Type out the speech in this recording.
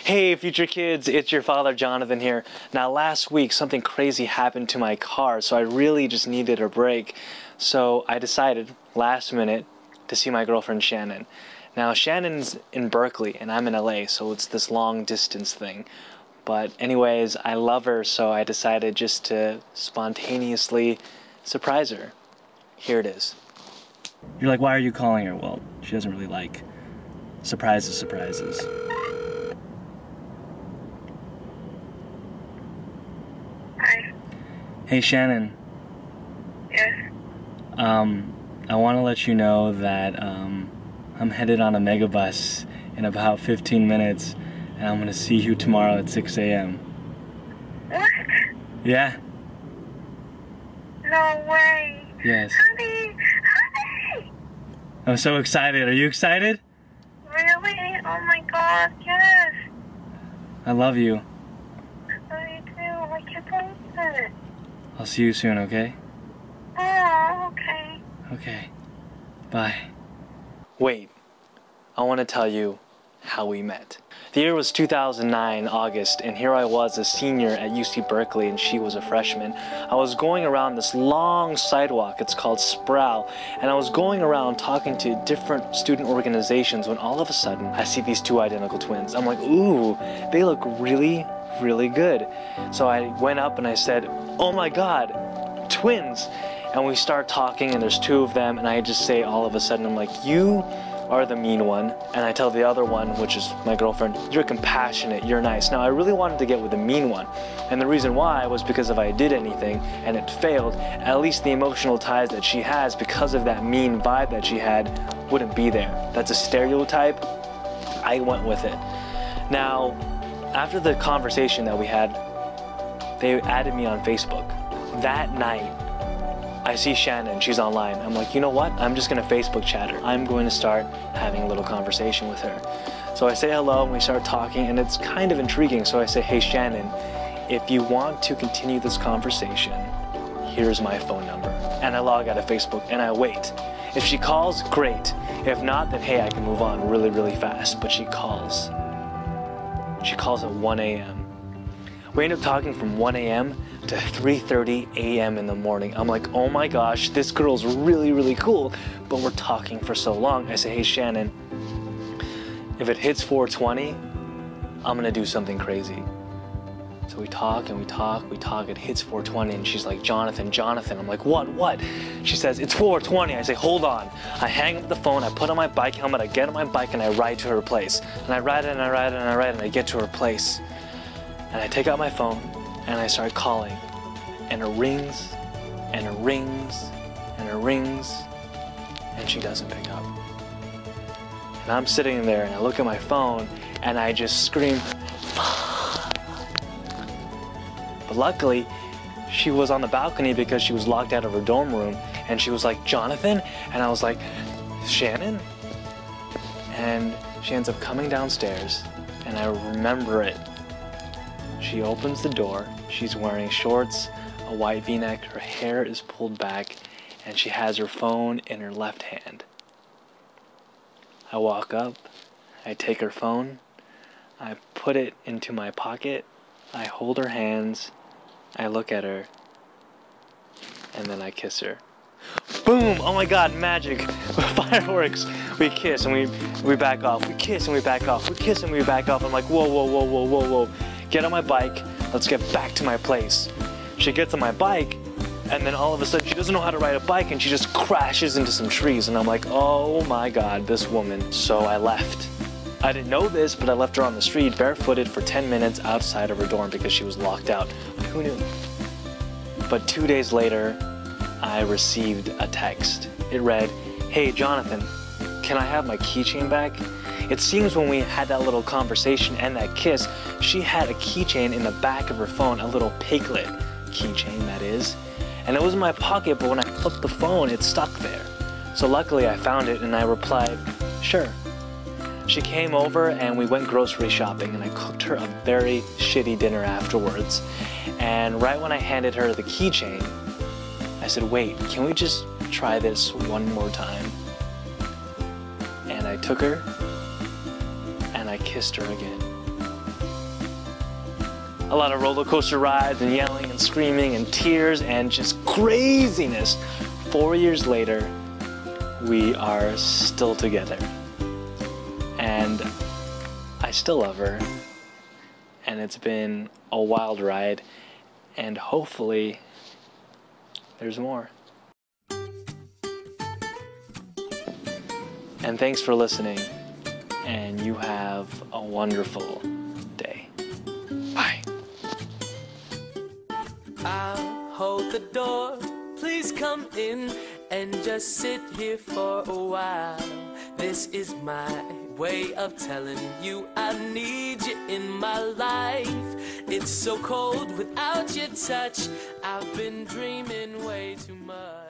Hey future kids, it's your father Jonathan here. Now last week something crazy happened to my car, so I really just needed a break. So I decided last minute to see my girlfriend Shannon. Now Shannon's in Berkeley and I'm in LA, so it's this long distance thing. But anyways, I love her, so I decided just to spontaneously surprise her. Here it is. You're like, why are you calling her? Well, she doesn't really like surprises. Hi. Hey Shannon. Yes. I want to let you know that I'm headed on a megabus in about 15 minutes, and I'm gonna see you tomorrow at 6 a.m. What? Yeah? No way. Yes. Honey! I'm so excited. Are you excited? Really? Oh my god, yes. I love you. I do. I can't believe it. I'll see you soon, okay? Oh, okay. Okay. Bye. Wait. I want to tell you how we met. The year was 2009, August, and here I was, a senior at UC Berkeley, and she was a freshman. I was going around this long sidewalk, it's called Sproul, and I was going around talking to different student organizations when all of a sudden I see these two identical twins. I'm like, ooh, they look really, really good. So I went up and I said, oh my god, twins. And we start talking and there's two of them, and I just say all of a sudden, I'm like, you are the mean one, and I tell the other one, which is my girlfriend, you're compassionate, you're nice. Now I really wanted to get with the mean one, and the reason why was because if I did anything and it failed, at least the emotional ties that she has because of that mean vibe that she had wouldn't be there. That's a stereotype. I went with it. Now, after the conversation that we had, they added me on Facebook. That night, I see Shannon, she's online. I'm like, you know what? I'm just gonna Facebook chat her. I'm going to start having a little conversation with her. So I say hello and we start talking, and it's kind of intriguing. So I say, hey Shannon, if you want to continue this conversation, here's my phone number. And I log out of Facebook and I wait. If she calls, great. If not, then hey, I can move on really, really fast. But she calls. She calls at 1 a.m. We end up talking from 1 a.m. to 3:30 a.m. in the morning. I'm like, oh my gosh, this girl's really, really cool, but we're talking for so long. I say, hey Shannon, if it hits 4:20, I'm gonna do something crazy. So we talk and we talk, it hits 4:20, and she's like, Jonathan. I'm like, what? She says, it's 4:20. I say, hold on. I hang up the phone, I put on my bike helmet, I get on my bike, and I ride to her place. And I ride and I get to her place. And I take out my phone, and I start calling, and it rings, and it rings, and it rings, and she doesn't pick up. And I'm sitting there, and I look at my phone, and I just scream. But luckily, she was on the balcony because she was locked out of her dorm room, and she was like, Jonathan? And I was like, Shannon? And she ends up coming downstairs, and I remember it. She opens the door, she's wearing shorts, a white v-neck, her hair is pulled back, and she has her phone in her left hand. I walk up, I take her phone, I put it into my pocket, I hold her hands, I look at her, and then I kiss her. Boom! Oh my god, magic! Fireworks! We kiss and we back off, we kiss and we back off, we kiss and we back off. I'm like, whoa. Get on my bike, let's get back to my place. She gets on my bike, and then all of a sudden she doesn't know how to ride a bike, and she just crashes into some trees, and I'm like, oh my god, this woman. So I left. I didn't know this, but I left her on the street barefooted for 10 minutes outside of her dorm because she was locked out. But who knew? But 2 days later, I received a text. It read, hey Jonathan, can I have my keychain back? It seems when we had that little conversation and that kiss, she had a keychain in the back of her phone, a little piglet keychain, that is. And it was in my pocket, but when I flipped the phone, it stuck there. So luckily I found it and I replied, sure. She came over and we went grocery shopping, and I cooked her a very shitty dinner afterwards. And right when I handed her the keychain, I said, wait, can we just try this one more time? And I took her and I kissed her again. a lot of roller coaster rides and yelling and screaming and tears and just craziness. 4 years later, we are still together. And I still love her. And it's been a wild ride. And hopefully, there's more. And thanks for listening. And you have a wonderful day. Bye. I'll hold the door. Please come in and just sit here for a while. This is my way of telling you I need you in my life. It's so cold without your touch. I've been dreaming way too much.